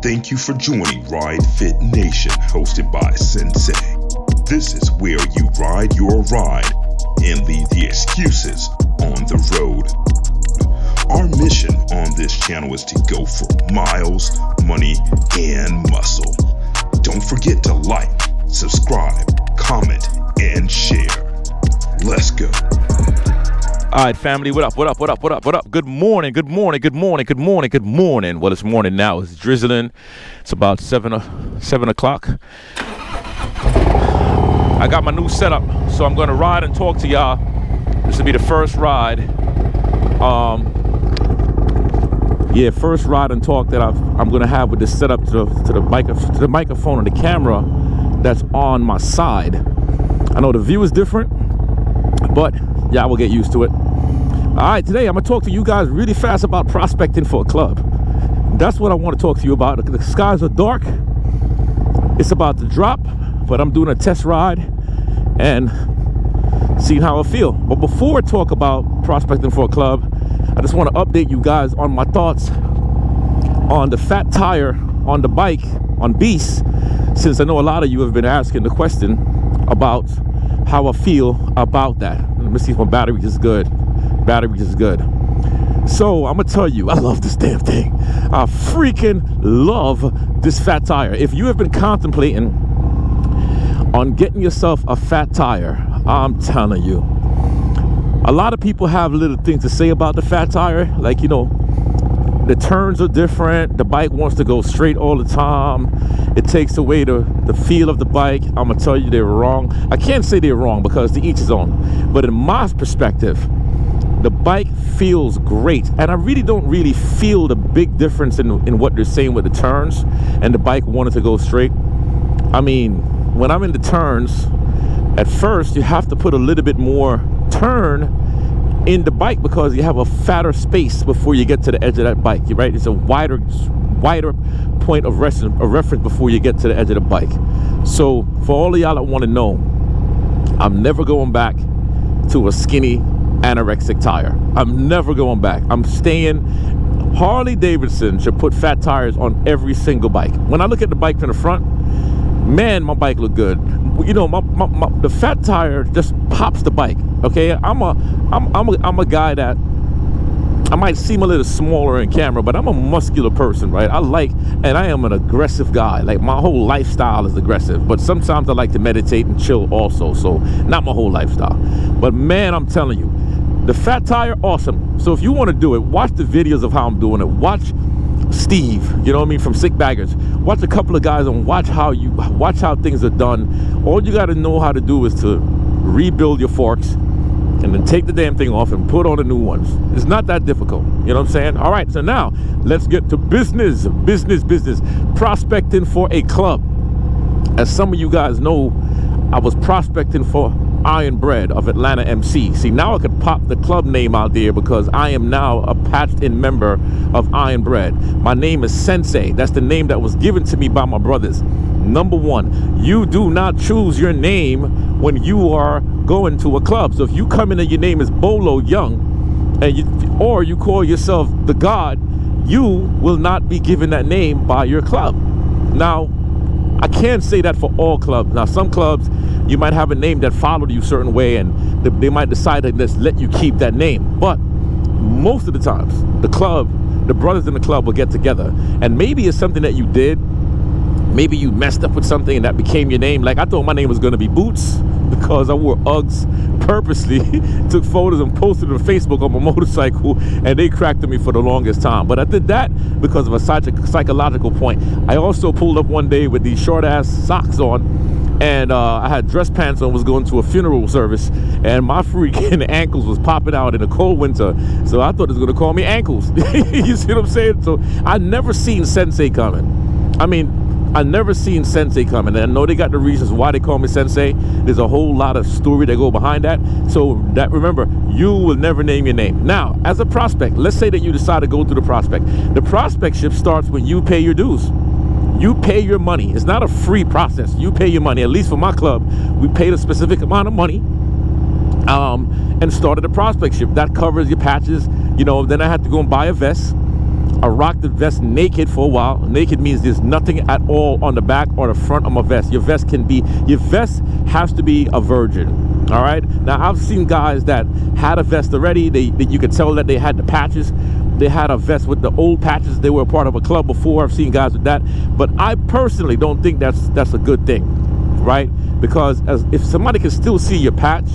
Thank you for joining Ride Fit Nation, hosted by Sensei. This is where you ride your ride and leave the excuses on the road. Our mission on this channel is to go for miles, money, and muscle. Don't forget to like, subscribe, comment, and share. Let's go. All right, family, what up? Good morning. Well, it's morning now. It's drizzling. It's about 7 o'clock. I got my new setup, so I'm going to ride and talk to y'all. This will be the first ride. First ride and talk that I'm going to have with this setup to the microphone and the camera that's on my side. I know the view is different, but yeah, I will get used to it. All right, today I'm going to talk to you guys really fast about prospecting for a club. That's what I want to talk to you about. The skies are dark. It's about to drop, but I'm doing a test ride and seeing how I feel. But before I talk about prospecting for a club, I just want to update you guys on my thoughts on the fat tire on the bike on Beast, since I know a lot of you have been asking the question about how I feel about that. Let me see if my battery is good. So I'm gonna tell you, I love this damn thing. I freaking love this fat tire. If you have been contemplating on getting yourself a fat tire, I'm telling you, a lot of people have little things to say about the fat tire. Like, you know, the turns are different. The bike wants to go straight all the time. It takes away the feel of the bike. I'm gonna tell you they're wrong. I can't say they're wrong because to each his own. But in my perspective, the bike feels great. And I really don't feel the big difference in what they're saying with the turns and the bike wanted to go straight. I mean, when I'm in the turns, at first you have to put a little bit more turn in the bike because you have a fatter space before you get to the edge of that bike, right? It's a wider point of reference before you get to the edge of the bike. So for all of y'all that want to know, I'm never going back to a skinny anorexic tire. I'm never going back. I'm staying. Harley Davidson should put fat tires on every single bike. When I look at the bike from the front, man, my bike look good. You know, the fat tire just pops the bike. Okay, I'm a guy that I might seem a little smaller in camera, but I'm a muscular person, right? And I am an aggressive guy. Like, my whole lifestyle is aggressive, but sometimes I like to meditate and chill also. So not my whole lifestyle, but man, I'm telling you, the fat tire, awesome. So if you want to do it, watch the videos of how I'm doing it. Watch Steve, you know what I mean, from Sick Baggers. Watch a couple of guys and watch how things are done. All you got to know how to do is to rebuild your forks and then take the damn thing off and put on the new ones. It's not that difficult, you know what I'm saying? All right, so now let's get to business. Prospecting for a club. As some of you guys know, I was prospecting for Iron Bread of Atlanta MC. See, now I could pop the club name out there because I am now a patched in member of Iron Bread. My name is Sensei. That's the name that was given to me by my brothers. Number one, you do not choose your name when you are going to a club. So if you come in and your name is Bolo Young, or you call yourself the God, you will not be given that name by your club. Now, I can't say that for all clubs. Now, some clubs, you might have a name that followed you a certain way, and they might decide to just let you keep that name. But most of the times, the brothers in the club will get together, and maybe it's something that you did. Maybe you messed up with something and that became your name. Like, I thought my name was going to be Boots because I wore Uggs purposely, took photos and posted them on Facebook on my motorcycle, and they cracked at me for the longest time. But I did that because of a psychological point. I also pulled up one day with these short-ass socks on, and I had dress pants on, was going to a funeral service, and my freaking ankles was popping out in the cold winter. So I thought it was going to call me Ankles. You see what I'm saying? So I never seen Sensei coming. I never seen Sensei coming. And I know they got the reasons why they call me Sensei. There's a whole lot of story that go behind that. So that, remember, you will never name your name. Now, as a prospect, let's say that you decide to go through the prospect. The prospectship starts when you pay your dues. You pay your money. It's not a free process. You pay your money. At least for my club, we paid a specific amount of money and started a prospectship. That covers your patches. You know, then I had to go and buy a vest. I rock the vest naked for a while. Naked means there's nothing at all on the back or the front of my vest. Your vest has to be a virgin. All right. Now I've seen guys that had a vest already. You could tell that they had the patches. They had a vest with the old patches. They were a part of a club before. I've seen guys with that. But I personally don't think that's a good thing, right? Because if somebody can still see your patch,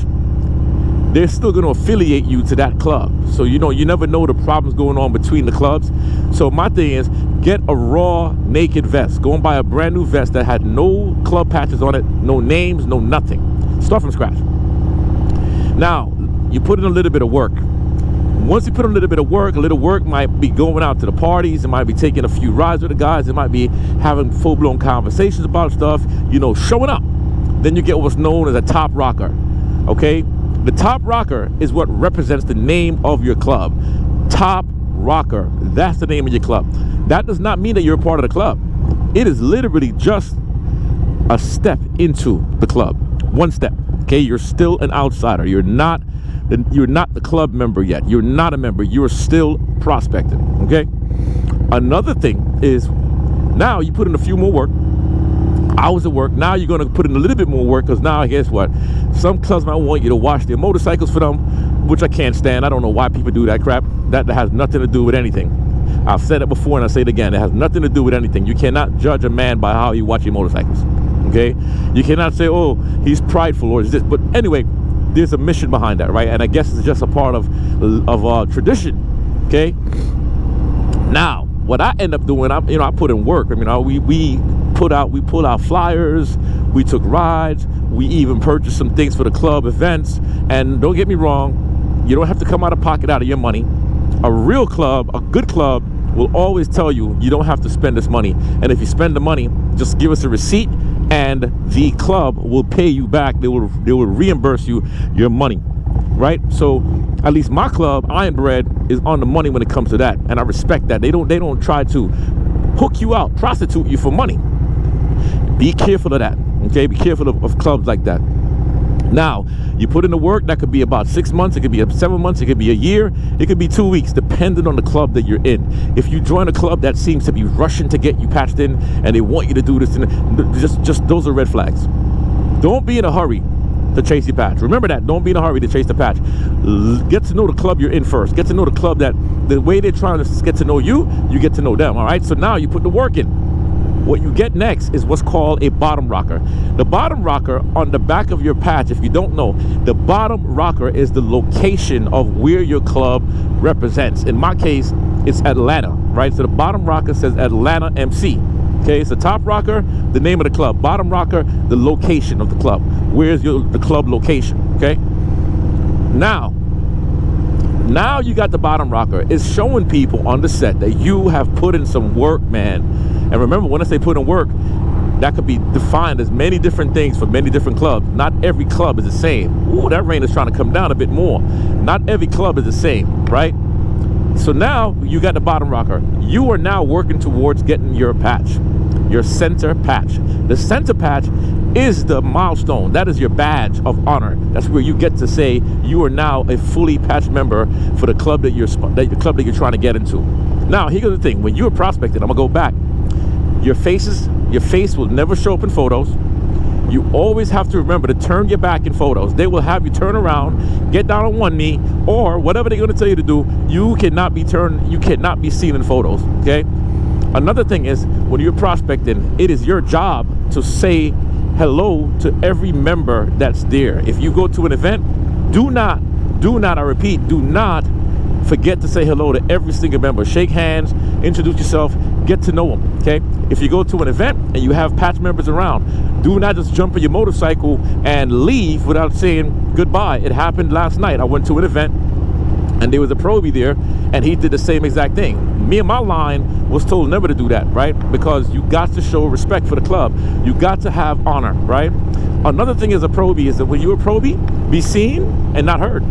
they're still going to affiliate you to that club. So, you never know the problems going on between the clubs. So my thing is, get a raw, naked vest. Go and buy a brand new vest that had no club patches on it, no names, no nothing. Start from scratch. Now, you put in a little bit of work. Once you put in a little work might be going out to the parties. It might be taking a few rides with the guys. It might be having full-blown conversations about stuff, showing up. Then you get what's known as a top rocker, okay? The top rocker is what represents the name of your club. Top rocker, that's the name of your club. That does not mean that you're a part of the club. It is literally just a step into the club. One step, okay? You're still an outsider. You're not the club member yet. You're not a member. You're still prospecting, okay? Another thing is, now you put in a few more hours of work. Now you're going to put in a little bit more work, because now, guess what? Some clubs might want you to wash their motorcycles for them, which I can't stand. I don't know why people do that crap. That has nothing to do with anything. I've said it before and I say it again. It has nothing to do with anything. You cannot judge a man by how he watches motorcycles, okay? You cannot say, oh, he's prideful or is this. But anyway, there's a mission behind that, right? And I guess it's just a part of tradition, okay? Now, what I end up doing, I put in work. We put out flyers, we took rides, we even purchased some things for the club events. And don't get me wrong, you don't have to come out of pocket out of your money. A real club, a good club, will always tell you don't have to spend this money. And if you spend the money, just give us a receipt, and the club will pay you back. They will reimburse you your money, right? So at least my club, Iron Bread, is on the money when it comes to that, and I respect that. They don't try to hook you out, prostitute you for money. Be careful of that, okay? Be careful of clubs like that. Now, you put in the work. That could be about 6 months. It could be 7 months. It could be a year. It could be 2 weeks, depending on the club that you're in. If you join a club that seems to be rushing to get you patched in, and they want you to do this, and just those are red flags. Don't be in a hurry to chase your patch. Remember that. Don't be in a hurry to chase the patch. Get to know the club you're in first. Get to know the club that the way they're trying to get to know you, you get to know them. All right. So now you put the work in. What you get next is what's called a bottom rocker. The bottom rocker on the back of your patch, if you don't know, the bottom rocker is the location of where your club represents. In my case, it's Atlanta, right? So the bottom rocker says Atlanta MC. Okay, it's the top rocker, the name of the club. Bottom rocker, the location of the club. Where's the club location, okay? Now you got the bottom rocker. It's showing people on the set that you have put in some work, man. And remember, when I say put in work, that could be defined as many different things for many different clubs. Not every club is the same. Ooh, that rain is trying to come down a bit more. Not every club is the same, right? So now you got the bottom rocker. You are now working towards getting your patch, your center patch. The center patch is the milestone. That is your badge of honor. That's where you get to say you are now a fully patched member for the club that you're trying to get into. Now, here's the thing. When you're prospecting, I'm gonna go back. Your face will never show up in photos. You always have to remember to turn your back in photos. They will have you turn around, get down on one knee, or whatever they're going to tell you to do. You cannot be seen in photos, okay? Another thing is, when you're prospecting, it is your job to say hello to every member that's there. If you go to an event, do not, I repeat, do not forget to say hello to every single member. Shake hands, introduce yourself, get to know them, okay? If you go to an event and you have patch members around, do not just jump on your motorcycle and leave without saying goodbye. It happened last night. I went to an event and there was a probie there, and he did the same exact thing. Me and my line was told never to do that, right? Because you got to show respect for the club. You got to have honor, right? Another thing as a probie is that when you're a probie, be seen and not heard.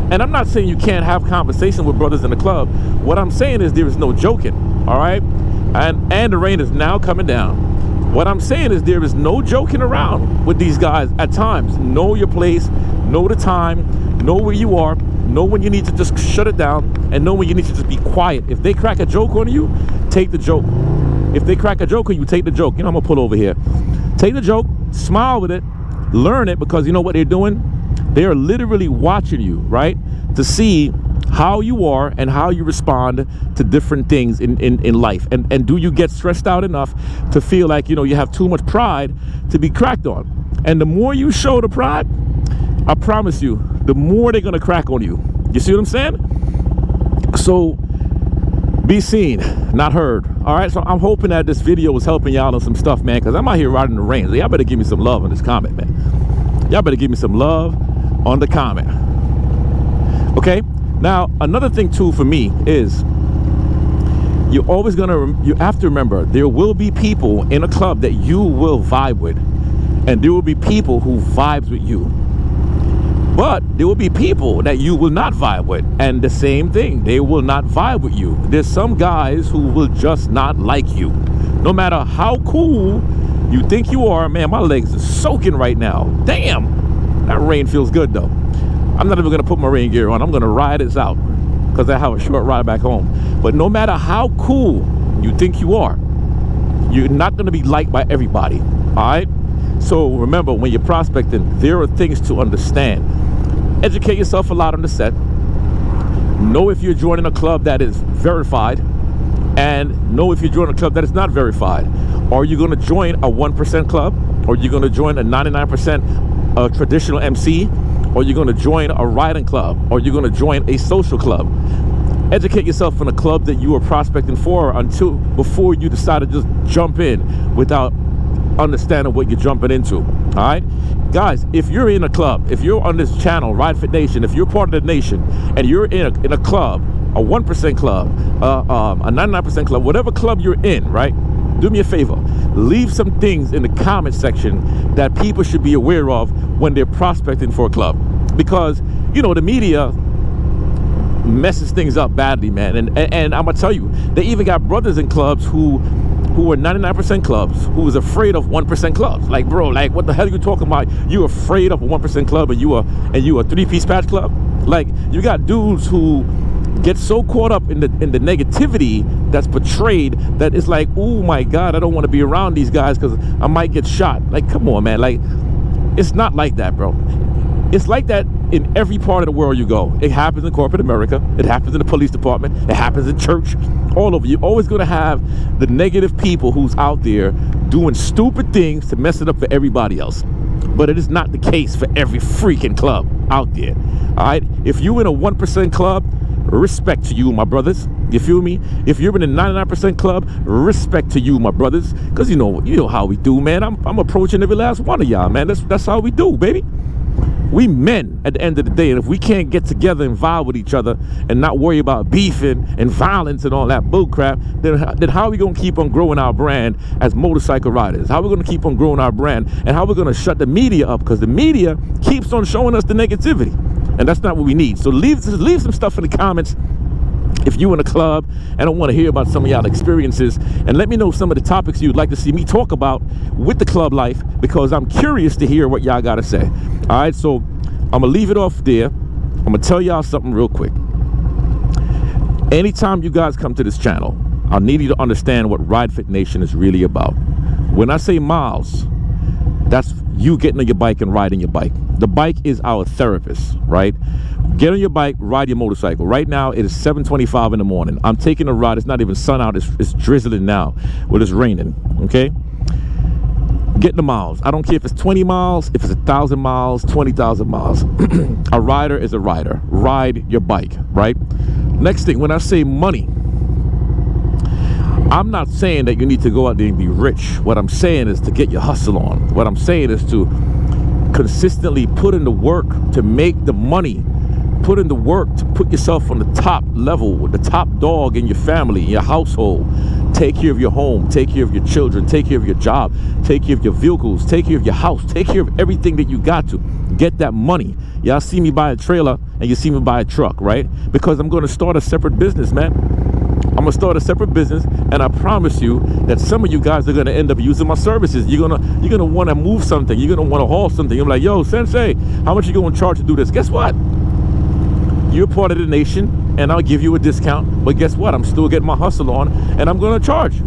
And I'm not saying you can't have conversation with brothers in the club. What I'm saying is there is no joking, all right? And the rain is now coming down. What I'm saying is there is no joking around with these guys at times. Know your place, know the time, know where you are, Know when you need to just shut it down, and know when you need to just be quiet. If they crack a joke on you, take the joke. If they crack a joke on you, take the joke. You know, I'm gonna pull over here. Take the joke, smile with it, learn it, because you know what they're doing? They are literally watching you, right? To see how you are and how you respond to different things in life. And do you get stressed out enough to feel like, you know, you have too much pride to be cracked on? And the more you show the pride, I promise you, the more they're gonna crack on you. You see what I'm saying? So be seen, not heard. All right, so I'm hoping that this video was helping y'all on some stuff, man, because I'm out here riding the range. Y'all better give me some love on this comment, man. Y'all better give me some love on the comment. Okay? Now, another thing too for me is you have to remember, there will be people in a club that you will vibe with, and there will be people who vibes with you. But there will be people that you will not vibe with, and the same thing, they will not vibe with you. There's some guys who will just not like you. No matter how cool you think you are, man, my legs are soaking right now. Damn, that rain feels good though. I'm not even gonna put my rain gear on. I'm gonna ride this out because I have a short ride back home. But no matter how cool you think you are, you're not gonna be liked by everybody, all right? So remember, when you're prospecting, there are things to understand. Educate yourself a lot on the set. Know if you're joining a club that is verified, and know if you're joining a club that is not verified. Are you going to join a 1% club? Or are you going to join a 99% traditional MC? Or are you going to join a riding club? Or are you going to join a social club? Educate yourself in a club that you are prospecting for before you decide to just jump in without understanding what you're jumping into. All right, guys, if you're in a club, if you're on this channel, Ride Fit Nation, if you're part of the nation and you're in a club, a 1% club, a 99% club, whatever club you're in, right, do me a favor, leave some things in the comment section that people should be aware of when they're prospecting for a club, because you know the media messes things up badly, man. And I'm gonna tell you, they even got brothers in clubs who are 99% clubs who was afraid of 1% clubs. Like, bro, like, what the hell are you talking about? You afraid of a 1% club and you a 3-piece patch club? Like, you got dudes who get so caught up in the negativity that's portrayed that it's like, oh my God, I don't want to be around these guys because I might get shot. Like, come on, man. Like, it's not like that, bro. It's like that in every part of the world you go. It happens in corporate America. It happens in the police department. It happens in church. All over. You're always going to have the negative people who's out there doing stupid things to mess it up for everybody else. But it is not the case for every freaking club out there. All right? If you're in a 1% club, respect to you, my brothers. You feel me? If you're in a 99% club, respect to you, my brothers. Because you know how we do, man. I'm approaching every last one of y'all, man. That's how we do, baby. We men at the end of the day, and if we can't get together and vibe with each other and not worry about beefing and violence and all that bullcrap, then how are we going to keep on growing our brand as motorcycle riders? How are we going to keep on growing our brand? And how are we going to shut the media up? Because the media keeps on showing us the negativity, and that's not what we need. So leave some stuff in the comments if you in a club and I want to hear about some of y'all experiences, and let me know some of the topics you'd like to see me talk about with the club life, because I'm curious to hear what y'all got to say. All right, so I'm gonna leave it off there. I'm gonna tell y'all something real quick. Anytime you guys come to this channel, I need you to understand what Ride Fit Nation is really about. When I say miles, that's you getting on your bike and riding your bike. The bike is our therapist, right? Get on your bike, ride your motorcycle. Right now, it is 7:25 in the morning. I'm taking a ride. It's not even sun out. It's drizzling now. Well, it's raining, okay? Get the miles. I don't care if it's 20 miles, if it's 1,000 miles, 20,000 miles. A rider is a rider. Ride your bike, right? Next thing, when I say money, I'm not saying that you need to go out there and be rich. What I'm saying is to get your hustle on. What I'm saying is to consistently put in the work to make the money. Put in the work to put yourself on the top level, with the top dog in your family, in your household. Take care of your home, take care of your children, take care of your job, take care of your vehicles, take care of your house, take care of everything that you got to. Get that money. Y'all see me buy a trailer and you see me buy a truck, right? Because I'm going to start a separate business, man. I'm going to start a separate business, and I promise you that some of you guys are going to end up using my services. You're gonna want to move something. You're going to want to haul something. You're like, yo, Sensei, how much you going to charge to do this? Guess what? you're part of the nation, and I'll give you a discount. But guess what? I'm still getting my hustle on, and I'm going to charge you.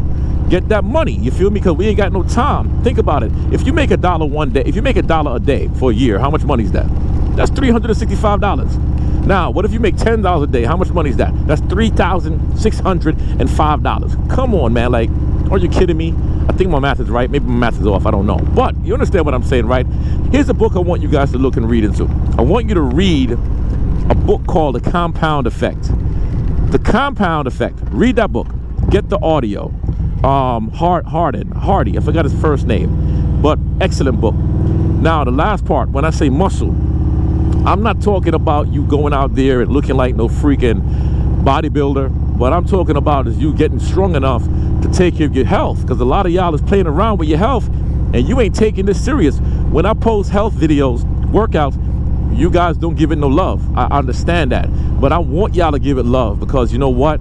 Get that money, you feel me? Because we ain't got no time. Think about it. If you make $1 one day, if you make $1 a day for a year, how much money is that? That's $365. Now, what if you make $10 a day? How much money is that? That's $3,605. Come on, man. Like, are you kidding me? I think my math is right. Maybe my math is off. I don't know. But you understand what I'm saying, right? Here's a book I want you guys to look and read into. I want you to read a book called The Compound Effect. The Compound Effect. Read that book. Get the audio. Hardy. I forgot his first name. But excellent book. Now, the last part, when I say muscle, I'm not talking about you going out there and looking like no freaking bodybuilder. What I'm talking about is you getting strong enough to take care of your health, because a lot of y'all is playing around with your health and you ain't taking this serious. When I post health videos, workouts, you guys don't give it no love. I understand that, but I want y'all to give it love, because you know what?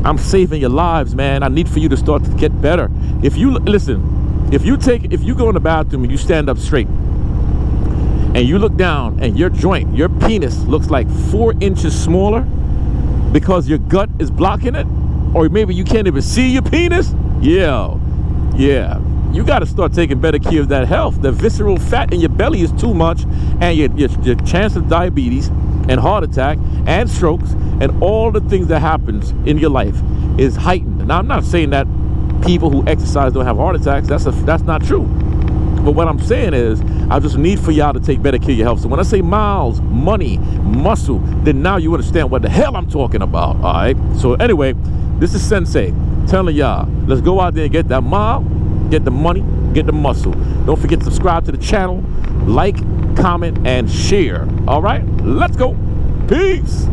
I'm saving your lives, man. I need for you to start to get better. If you listen, if you go in the bathroom and you stand up straight and you look down and your joint, your penis looks like 4 inches smaller because your gut is blocking it, or maybe you can't even see your penis, yeah, you got to start taking better care of that health. The visceral fat in your belly is too much, and your chance of diabetes and heart attack and strokes and all the things that happens in your life is heightened. Now, I'm not saying that people who exercise don't have heart attacks. That's not true. But what I'm saying is, I just need for y'all to take better care of your health. So when I say miles, money, muscle, then now you understand what the hell I'm talking about, all right? So anyway, this is Sensei telling y'all, let's go out there and get that mile, get the money, get the muscle. Don't forget to subscribe to the channel, like, comment, and share, all right? Let's go. Peace.